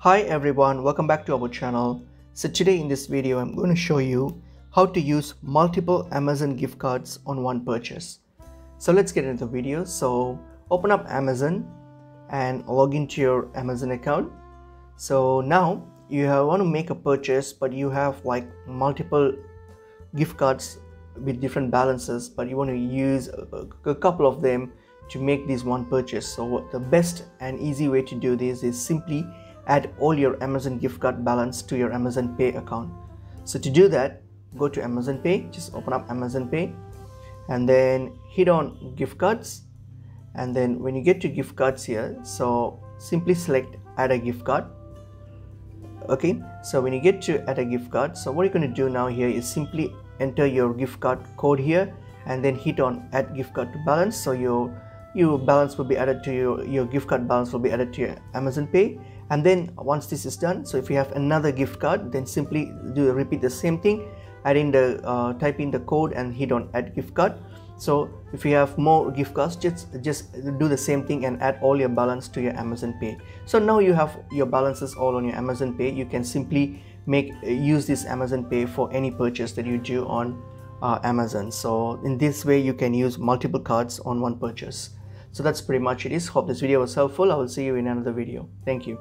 Hi everyone, welcome back to our channel. So today in this video I'm going to show you how to use multiple Amazon gift cards on one purchase. So let's get into the video. So open up Amazon and log into your Amazon account. So now you want to make a purchase, but you have like multiple gift cards with different balances, but you want to use a couple of them to make this one purchase. So the best and easy way to do this is simply add all your Amazon gift card balance to your Amazon Pay account. So to do that, go to Amazon Pay, just open up Amazon Pay and then hit on gift cards, and then when you get to gift cards here, so simply select add a gift card. Okay, so when you get to add a gift card, so what you're going to do now here is simply enter your gift card code here and then hit on add gift card to balance. So your balance will be added to your gift card balance will be added to your Amazon Pay. And then once this is done, so if you have another gift card, then simply repeat the same thing, type in the code and hit on add gift card. So if you have more gift cards, just do the same thing and add all your balance to your Amazon Pay. So now you have your balances all on your Amazon Pay. You can simply use this Amazon Pay for any purchase that you do on Amazon. So in this way you can use multiple cards on one purchase. So that's pretty much it is. Hope this video was helpful. I will see you in another video. Thank you.